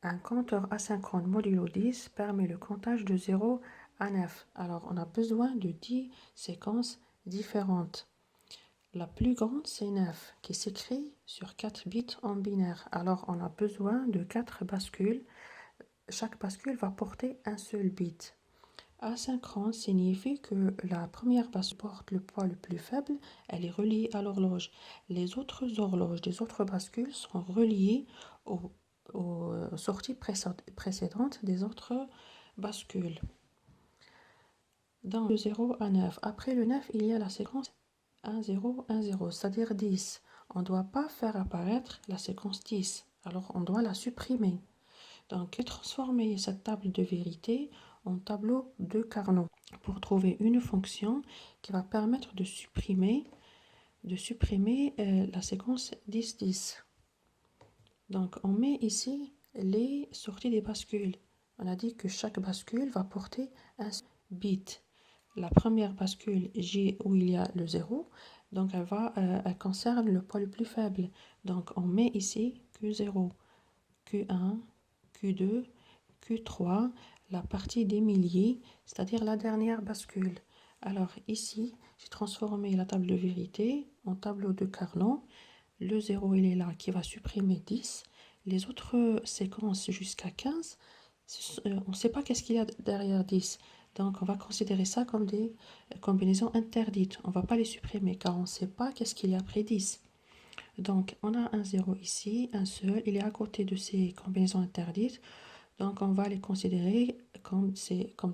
Un compteur asynchrone modulo 10 permet le comptage de 0 à 9. Alors, on a besoin de 10 séquences différentes. La plus grande, c'est 9, qui s'écrit sur 4 bits en binaire. Alors, on a besoin de 4 bascules. Chaque bascule va porter un seul bit. Asynchrone signifie que la première bascule porte le poids le plus faible, elle est reliée à l'horloge. Les autres horloges des autres bascules sont reliées aux sorties précédentes des autres bascules. Dans le 0 à 9, après le 9, il y a la séquence 1, 0, 1, 0, c'est-à-dire 10. On ne doit pas faire apparaître la séquence 10, alors on doit la supprimer. Donc, transformer cette table de vérité en tableau de Carnot pour trouver une fonction qui va permettre de supprimer la séquence 10, 10. Donc, on met ici les sorties des bascules. On a dit que chaque bascule va porter un bit. La première bascule J où il y a le 0, donc elle concerne le poids le plus faible. Donc, on met ici Q0, Q1, Q2, Q3, la partie des milliers, c'est-à-dire la dernière bascule. Alors ici, j'ai transformé la table de vérité en tableau de Carnot. Le 0, il est là, qui va supprimer 10. Les autres séquences jusqu'à 15, on ne sait pas qu'est-ce qu'il y a derrière 10. Donc, on va considérer ça comme des combinaisons interdites. On ne va pas les supprimer car on ne sait pas qu'est-ce qu'il y a après 10. Donc, on a un 0 ici, un seul. Il est à côté de ces combinaisons interdites. Donc, on va les considérer comme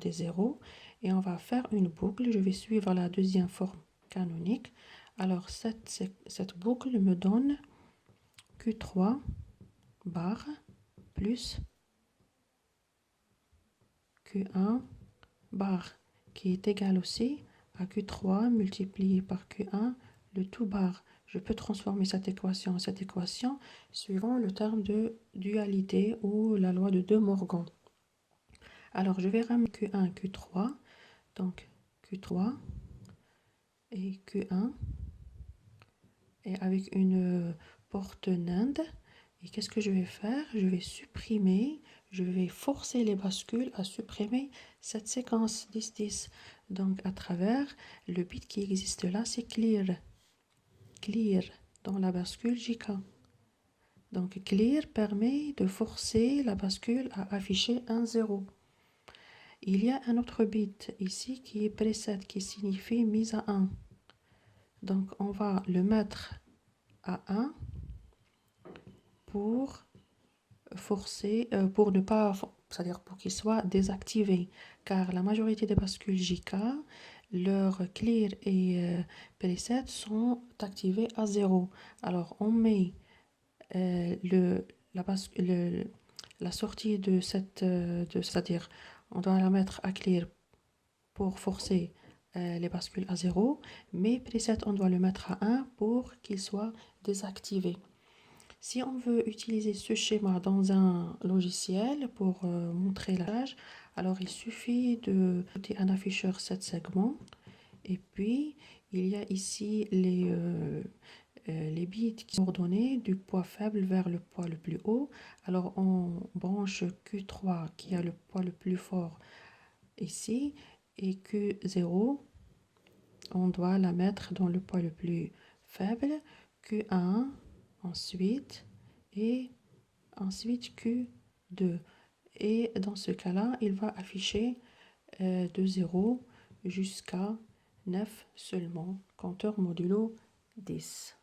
des zéros. Et on va faire une boucle. Je vais suivre la deuxième forme canonique. Alors, cette boucle me donne Q3 bar plus Q1 bar, qui est égal aussi à Q3 multiplié par Q1, le tout bar. Je peux transformer cette équation en cette équation suivant le terme de dualité ou la loi de De Morgan. Alors, je vais ramener Q1 Q3, donc Q3 et Q1, et avec une porte NAND. Et qu'est-ce que je vais faire? Je vais supprimer, je vais forcer les bascules à supprimer cette séquence 10-10. Donc, à travers le bit qui existe là, c'est clear. Clear dans la bascule JK. Donc, clear permet de forcer la bascule à afficher un 0. Il y a un autre bit ici qui est preset, qui signifie mise à 1. Donc, on va le mettre à 1 pour forcer, pour ne pas, c'est-à-dire pour qu'il soit désactivé. Car la majorité des bascules JK, leur clear et preset sont activés à 0. Alors, on met la sortie de cette, c'est-à-dire on doit la mettre à clear pour forcer les bascules à 0, mais preset on doit le mettre à 1 pour qu'il soit désactivé. Si on veut utiliser ce schéma dans un logiciel pour montrer la page, alors il suffit de ajouter un afficheur 7 segments et puis il y a ici les bits qui sont ordonnés du poids faible vers le poids le plus haut. Alors on branche Q3 qui a le poids le plus fort ici et Q0 on doit la mettre dans le poids le plus faible, Q1 ensuite et ensuite Q2. Et dans ce cas-là, il va afficher de 0 jusqu'à 9 seulement, compteur modulo 10.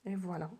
Et voilà.